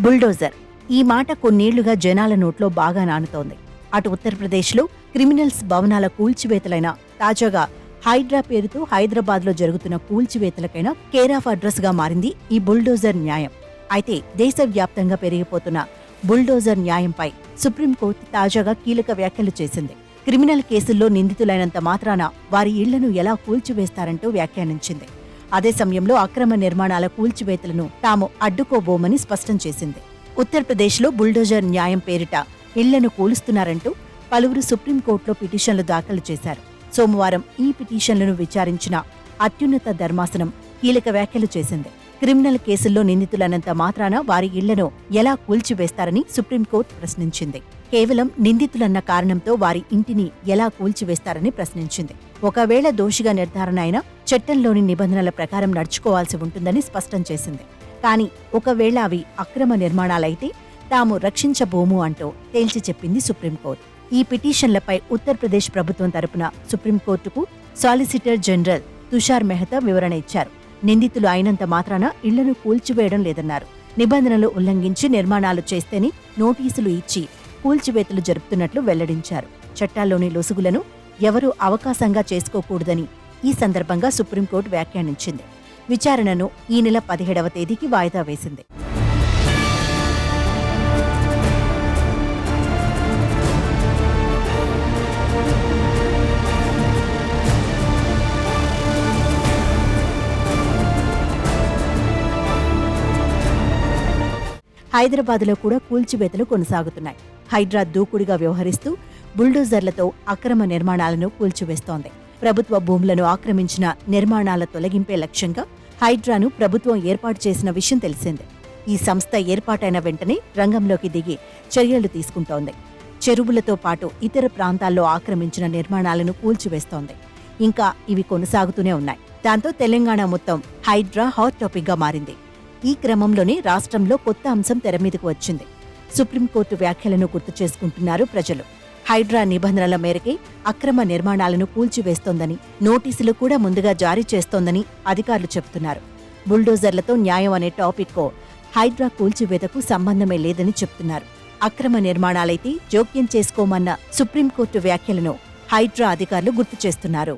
Bulldozer ఈ మాట కొన్నేళ్లుగా జనాల నోట్లో బాగా నానుతోంది. అటు ఉత్తరప్రదేశ్లో క్రిమినల్స్ భవనాల కూల్చివేతలైనా, తాజాగా హైడ్రా పేరుతో హైదరాబాద్లో జరుగుతున్న కూల్చివేతలకైనా కేర్ ఆఫ్ అడ్రస్గా మారింది ఈ బుల్డోజర్ న్యాయం. అయితే దేశవ్యాప్తంగా పెరిగిపోతున్న బుల్డోజర్ న్యాయంపై సుప్రీంకోర్టు తాజాగా కీలక వ్యాఖ్యలు చేసింది. క్రిమినల్ కేసుల్లో నిందితులైనంత మాత్రాన వారి ఇళ్లను ఎలా కూల్చివేస్తారంటూ వ్యాఖ్యానించింది. అదే సమయంలో అక్రమ నిర్మాణాల కూల్చివేతలను తాము అడ్డుకోబోమని స్పష్టం చేసింది. ఉత్తరప్రదేశ్లో బుల్డోజర్ న్యాయం పేరిట ఇళ్లను కూలుస్తున్నారంటూ పలువురు సుప్రీంకోర్టులో పిటిషన్లు దాఖలు చేశారు. సోమవారం ఈ పిటిషన్లను విచారించిన అత్యున్నత ధర్మాసనం కీలక వ్యాఖ్యలు చేసింది. క్రిమినల్ కేసుల్లో నిందితులన్నంత మాత్రాన వారి ఇళ్లను ఎలా కూల్చివేస్తారని సుప్రీంకోర్టు ప్రశ్నించింది. కేవలం నిందితులన్న కారణంతో వారి ఇంటిని ఎలా కూల్చివేస్తారని ప్రశ్నించింది. ఒకవేళ దోషిగా నిర్ధారణ అయినా చట్టంలోని నిబంధనల ప్రకారం నడుచుకోవాల్సి ఉంటుందని స్పష్టం చేసింది. కానీ ఒకవేళ అవి అక్రమ నిర్మాణాలైతే తాము రక్షించబోము అంటూ తేల్చి చెప్పింది సుప్రీంకోర్టు. ఈ పిటిషన్లపై ఉత్తరప్రదేశ్ ప్రభుత్వం తరపున సుప్రీంకోర్టుకు సాలిసిటర్ జనరల్ తుషార్ మెహతా వివరణ ఇచ్చారు. నిందితులు అయినంత మాత్రాన ఇళ్లను కూల్చివేయడం లేదన్నారు. నిబంధనలు ఉల్లంఘించి నిర్మాణాలు చేస్తేనే నోటీసులు ఇచ్చి కూల్చివేతలు జరుపుతున్నట్లు వెల్లడించారు. చట్టాల్లోని లొసుగులను ఎవరూ అవకాశంగా చేసుకోకూడదని ఈ సందర్భంగా సుప్రీంకోర్టు వ్యాఖ్యానించింది. విచారణను ఈ నెల 17వ తేదీకి వాయిదా వేసింది. హైదరాబాద్లో కూడా కూల్చివేతలు కొనసాగుతున్నాయి. హైడ్రా దూకుడుగా వ్యవహరిస్తూ బుల్డోజర్లతో అక్రమ నిర్మాణాలను కూల్చివేస్తోంది. ప్రభుత్వ భూములను ఆక్రమించిన నిర్మాణాల తొలగింపే లక్ష్యంగా హైడ్రాను ప్రభుత్వం ఏర్పాటు చేసిన విషయం తెలిసిందే. ఈ సంస్థ ఏర్పాటైన వెంటనే రంగంలోకి దిగి చర్యలు తీసుకుంటోంది. చెరువులతో పాటు ఇతర ప్రాంతాల్లో ఆక్రమించిన నిర్మాణాలను కూల్చివేస్తోంది. ఇంకా ఇవి కొనసాగుతూనే ఉన్నాయి. దాంతో తెలంగాణ మొత్తం హైడ్రా హాట్ టాపిక్గా మారింది. ఈ క్రమంలోనే రాష్ట్రంలో కొత్త అంశం తెరమీదకు వచ్చింది. సుప్రీంకోర్టు వ్యాఖ్యలను గుర్తు చేసుకుంటున్నారు ప్రజలు. హైడ్రా నిబంధనల మేరకే అక్రమ నిర్మాణాలను కూల్చివేస్తోందని, నోటీసులు కూడా ముందుగా జారీ చేస్తోందని అధికారులు చెబుతున్నారు. బుల్డోజర్లతో న్యాయం అనే టాపిక్కో హైడ్రా కూల్చివేతకు సంబంధమే లేదని చెప్తున్నారు. అక్రమ నిర్మాణాలైతే జోక్యం చేసుకోమన్న సుప్రీంకోర్టు వ్యాఖ్యలను హైడ్రా అధికారులు గుర్తు చేస్తున్నారు.